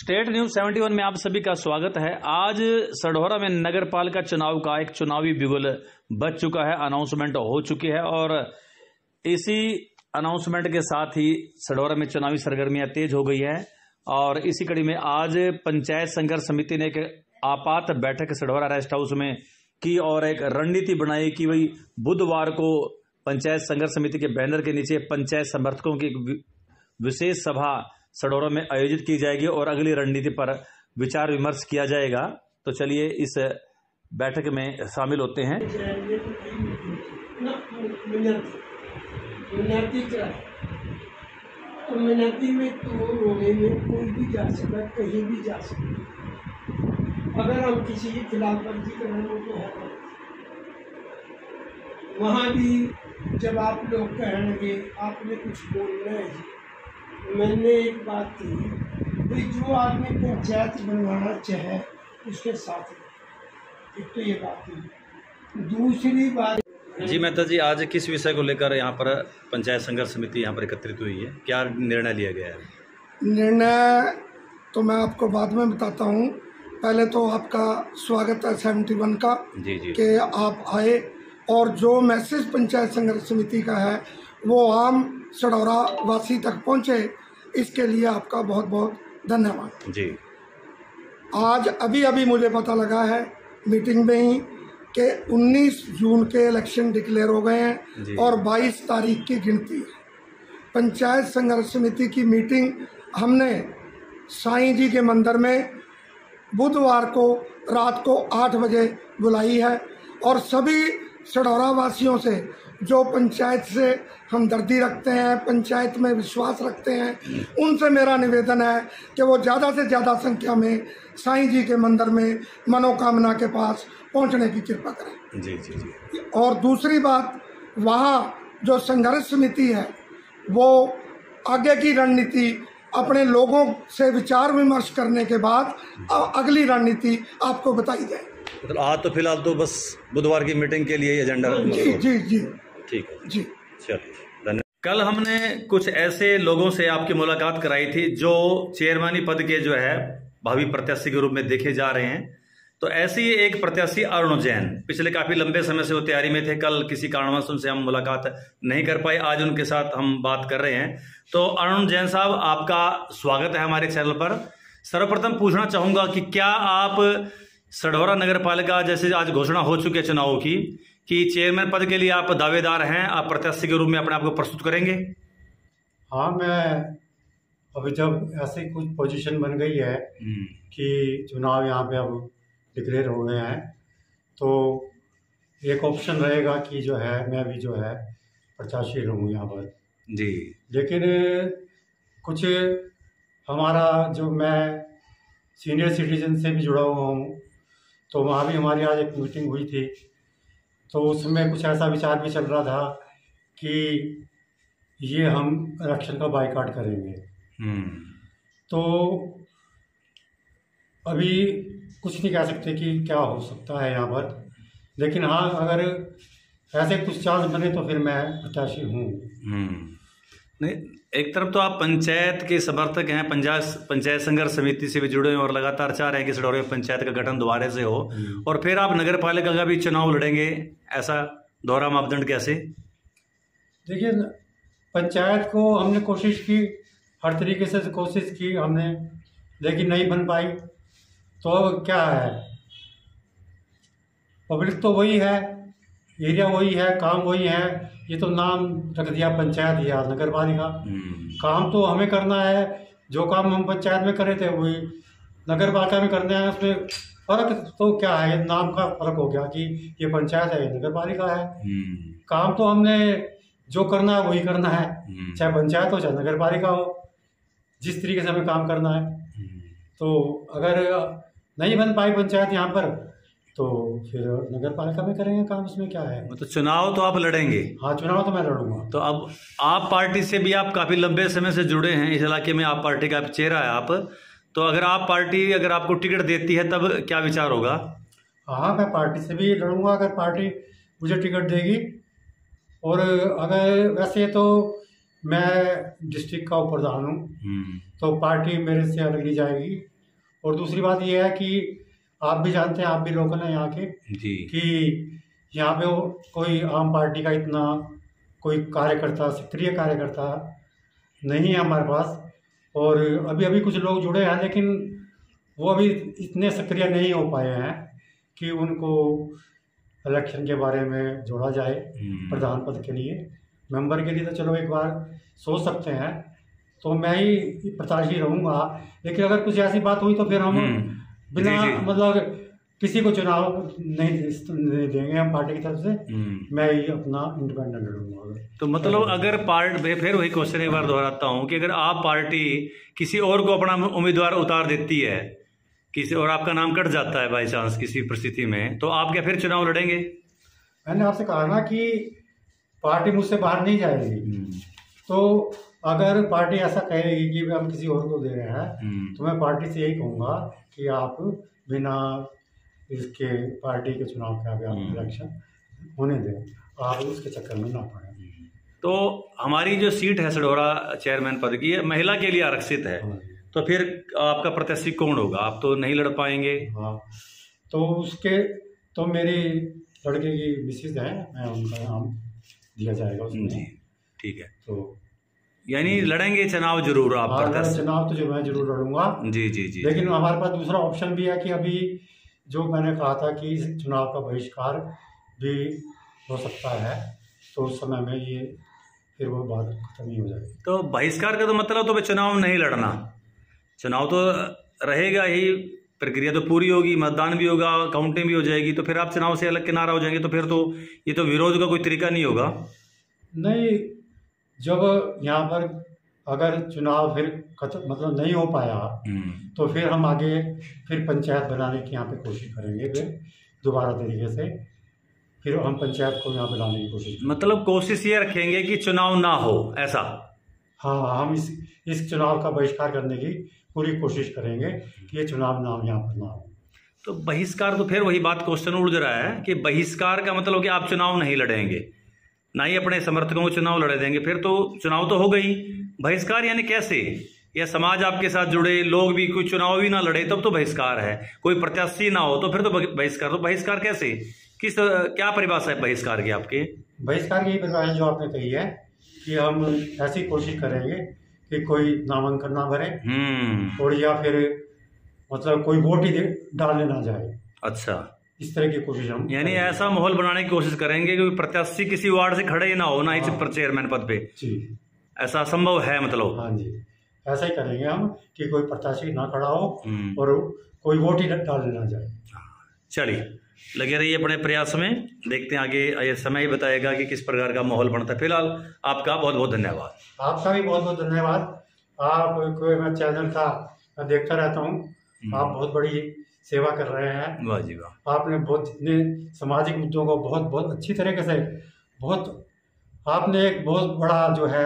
State news 71 में आप सभी का स्वागत है। आज सढौरा में नगर पालिका चुनाव का एक चुनावी बिगुल बज चुका है, अनाउंसमेंट हो चुकी है और इसी अनाउंसमेंट के साथ ही सढौरा में चुनावी सरगर्मियां तेज हो गई है। और इसी कड़ी में आज पंचायत संघर्ष समिति ने एक आपात बैठक सढौरा रेस्ट हाउस में की और एक रणनीति बनाई कि वही बुधवार को पंचायत संघर्ष समिति के बैनर के नीचे पंचायत समर्थकों की एक विशेष सभा सढौरा में आयोजित की जाएगी और अगली रणनीति पर विचार विमर्श किया जाएगा। तो चलिए इस बैठक में शामिल होते हैं। मिनाती में तो रोने में कोई भी जा सकता, कहीं भी जा सकता। अगर हम किसी के खिलाफ वर्जी करेंगे तो है वहाँ भी जब आप लोग कहने लगे आपने कुछ बोलना है, मैंने एक बात की भाई जो आदमी पंचायत बनवाना चाहे उसके साथ एक तो ये बात थी। दूसरी बात जी मेहता जी, आज किस विषय को लेकर यहाँ पर पंचायत संघर्ष समिति यहाँ पर एकत्रित हुई है, क्या निर्णय लिया गया है? निर्णय तो मैं आपको बाद में बताता हूँ। पहले तो आपका स्वागत है 71 का जी कि आप आए और जो मैसेज पंचायत संघर्ष समिति का है वो आम सढौरा वासी तक पहुँचे, इसके लिए आपका बहुत बहुत धन्यवाद जी। आज अभी मुझे पता लगा है मीटिंग में ही कि 19 जून के इलेक्शन डिक्लेयर हो गए हैं और 22 तारीख की गिनती है। पंचायत संघर्ष समिति की मीटिंग हमने साईं जी के मंदिर में बुधवार को रात को 8 बजे बुलाई है और सभी सढौरा वासियों से जो पंचायत से हमदर्दी रखते हैं, पंचायत में विश्वास रखते हैं, उनसे मेरा निवेदन है कि वो ज़्यादा से ज़्यादा संख्या में साईं जी के मंदिर में मनोकामना के पास पहुंचने की कृपा करें। जी जी जी। और दूसरी बात, वहाँ जो संघर्ष समिति है वो आगे की रणनीति अपने लोगों से विचार विमर्श करने के बाद अगली रणनीति आपको बताई जाए। मतलब आज तो फिलहाल तो बस बुधवार की मीटिंग के लिए एजेंडा। जी जी जी ठीक है जी, चलिए धन्यवाद। कल हमने कुछ ऐसे लोगों से आपकी मुलाकात कराई थी जो चेयरमैनी पद के जो है भावी प्रत्याशी के रूप में देखे जा रहे हैं। तो ऐसी एक प्रत्याशी अरुण जैन, पिछले काफी लंबे समय से वो तैयारी में थे। कल किसी कारणवश उनसे हम मुलाकात नहीं कर पाए, आज उनके साथ हम बात कर रहे हैं। तो अरुण जैन साहब, आपका स्वागत है हमारे चैनल पर। सर्वप्रथम पूछना चाहूंगा कि क्या आप सढौरा नगर पालिका जैसे आज घोषणा हो चुकी है चुनाव की कि चेयरमैन पद के लिए आप दावेदार हैं, आप प्रत्याशी के रूप में अपने आप को प्रस्तुत करेंगे? हाँ, मैं अभी जब ऐसी कुछ पोजीशन बन गई है कि चुनाव यहाँ पे अब डिक्लेयर हो गए हैं तो एक ऑप्शन रहेगा कि जो है मैं भी जो है प्रत्याशी रहूँ यहाँ पर जी। लेकिन कुछ हमारा जो मैं सीनियर सिटीजन से भी जुड़ा हुआ हूँ तो वहाँ भी हमारी आज एक मीटिंग हुई थी तो उसमें कुछ ऐसा विचार भी चल रहा था कि ये हम इलेक्शन का बायकॉट करेंगे। तो अभी कुछ नहीं कह सकते कि क्या हो सकता है यहाँ पर, लेकिन हाँ अगर ऐसे कुछ चांस बने तो फिर मैं प्रत्याशी हूँ। नहीं, एक तरफ तो आप पंचायत के समर्थक हैं, पंचायत संघर्ष समिति से भी जुड़े हैं और लगातार चाह रहे हैं कि सढौरा में पंचायत का गठन दोबारा से हो, और फिर आप नगर पालिका का भी चुनाव लड़ेंगे, ऐसा दोहरा मापदंड कैसे? देखिए, पंचायत को हमने कोशिश की, हर तरीके से कोशिश की हमने, लेकिन नहीं बन पाई। तो अब क्या है, पब्लिक तो वही है, एरिया वही है, काम वही है। ये तो नाम रख दिया पंचायत या नगर पालिका, काम तो हमें करना है। जो काम हम पंचायत में करे थे वही नगर पालिका में करना है। उसमें फर्क तो क्या है, ये नाम का फर्क हो गया कि ये पंचायत है, ये नगर पालिका है। काम तो हमने जो करना है वही करना है, चाहे पंचायत हो चाहे नगर पालिका हो, जिस तरीके से हमें काम करना है। तो अगर नहीं बन पाई पंचायत यहाँ पर तो फिर नगर पालिका में करेंगे काम, इसमें क्या है। तो चुनाव तो आप लड़ेंगे? हाँ, चुनाव तो मैं लड़ूंगा। तो अब आप पार्टी से भी आप काफी लंबे समय से जुड़े हैं, इस इलाके में आप पार्टी का चेहरा है आप, तो अगर आप पार्टी अगर आपको टिकट देती है तब क्या विचार होगा? हाँ, मैं पार्टी से भी लड़ूंगा अगर पार्टी मुझे टिकट देगी। और अगर वैसे तो मैं डिस्ट्रिक्ट का प्रधान हूँ तो पार्टी मेरे से अलग नहीं जाएगी। और दूसरी बात ये है कि आप भी जानते हैं, आप भी लोकल हैं यहाँ के जी, कि यहाँ पे कोई आम पार्टी का इतना कोई कार्यकर्ता, सक्रिय कार्यकर्ता नहीं है हमारे पास। और अभी अभी कुछ लोग जुड़े हैं, लेकिन वो अभी इतने सक्रिय नहीं हो पाए हैं कि उनको इलेक्शन के बारे में जोड़ा जाए प्रधान पद के लिए। मेंबर के लिए तो चलो एक बार सोच सकते हैं, तो मैं ही प्रत्याशी रहूँगा। लेकिन अगर कुछ ऐसी बात हुई तो फिर हम बिना मतलब किसी को चुनाव नहीं देंगे हम पार्टी की तरफ से। मैं ही अपना इंडिपेंडेंट लड़ूंगा। तो मतलब अगर पार्टी, फिर वही क्वेश्चन एक बार दोहराता हूँ कि अगर आप पार्टी किसी और को अपना उम्मीदवार उतार देती है किसी और, आपका नाम कट जाता है बाई चांस किसी परिस्थिति में, तो आप क्या फिर चुनाव लड़ेंगे? मैंने आपसे कहा ना कि पार्टी मुझसे बाहर नहीं जाएगी। तो अगर पार्टी ऐसा कहेगी कि हम किसी और को दे रहे हैं, तो मैं पार्टी से यही कहूँगा कि आप बिना इसके पार्टी के चुनाव के आगे आप इलेक्शन होने दें, आप उसके चक्कर में ना पड़े। तो हमारी जो सीट है सढौरा चेयरमैन पद की, महला के लिए आरक्षित है, तो फिर आपका प्रत्याशी कौन होगा? आप तो नहीं लड़ पाएंगे। हाँ, तो उसके तो मेरी लड़के की मिसेज है, मैं उनका नाम दिया जाएगा उसमें। जी, ठीक है। तो यानी लड़ेंगे चुनाव जरूर आप? चुनाव तो जो मैं जरूर लड़ूंगा। जी जी जी। लेकिन हमारे पास दूसरा ऑप्शन भी है कि अभी जो मैंने कहा था कि इस चुनाव का बहिष्कार भी हो सकता है, तो उस समय में ये फिर वो बात खत्म ही हो जाएगी। तो बहिष्कार का तो मतलब तो चुनाव नहीं लड़ना, चुनाव तो रहेगा ही, प्रक्रिया तो पूरी होगी, मतदान भी होगा, काउंटिंग भी हो जाएगी, तो फिर आप चुनाव से अलग किनारा हो जाएंगे, तो फिर तो ये तो विरोध का कोई तरीका नहीं होगा। नहीं, जब यहाँ पर अगर चुनाव फिर मतलब नहीं हो पाया, तो फिर हम आगे फिर पंचायत बनाने की यहाँ पे कोशिश करेंगे, फिर दोबारा तरीके से फिर हम पंचायत को यहाँ पे लाने की कोशिश। मतलब कोशिश ये रखेंगे कि चुनाव ना हो, ऐसा? हाँ, हम इस चुनाव का बहिष्कार करने की पूरी कोशिश करेंगे कि ये चुनाव ना यहाँ पर ना हो। तो बहिष्कार, तो फिर वही बात क्वेश्चन उड़ रहा है कि बहिष्कार का मतलब कि आप चुनाव नहीं लड़ेंगे, ना ही अपने समर्थकों को चुनाव लड़े देंगे, फिर तो चुनाव तो हो गई। बहिष्कार यानी कैसे? या समाज आपके साथ जुड़े लोग भी कोई चुनाव भी ना लड़े तब तो बहिष्कार है, कोई प्रत्याशी ना हो तो फिर तो बहिष्कार। तो बहिष्कार कैसे, किस क्या परिभाषा है बहिष्कार की आपके? बहिष्कार की परिभाषा जो आपने कही है कि हम ऐसी कोशिश करेंगे कि कोई नामांकन ना भरे, और या फिर मतलब कोई वोट ही डालने ना जाए। अच्छा, इस तरह की कोशिश हम, यानी ऐसा माहौल बनाने की कोशिश करेंगे कि प्रत्याशी किसी वार्ड से खड़े ही ना हो, ना ही चेयरमैन पद पे। जी, ऐसा संभव है मतलब? हाँ जी, ऐसा ही करेंगे हम कि कोई प्रत्याशी ना खड़ा हो और कोई वोट ही डालने ना जाए। चलिए, लगे रहिए अपने प्रयास में, देखते हैं आगे, ये समय ही बताएगा कि किस प्रकार का माहौल बनता है। फिलहाल आपका बहुत बहुत धन्यवाद। आपका भी बहुत बहुत धन्यवाद। आप मैं चैनल का मैं देखता रहता हूँ, आप बहुत बड़ी सेवा कर रहे हैं। वाह जी वाह। आपने बहुत जितने सामाजिक मुद्दों को बहुत बहुत अच्छी तरीके से, बहुत आपने एक बहुत बड़ा जो है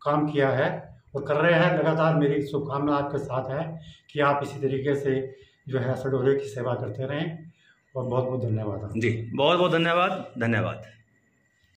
काम किया है और कर रहे हैं लगातार। मेरी शुभकामना आपके साथ है कि आप इसी तरीके से जो है सढौरे की सेवा करते रहें, और बहुत बहुत धन्यवाद। जी, बहुत बहुत धन्यवाद। धन्यवाद।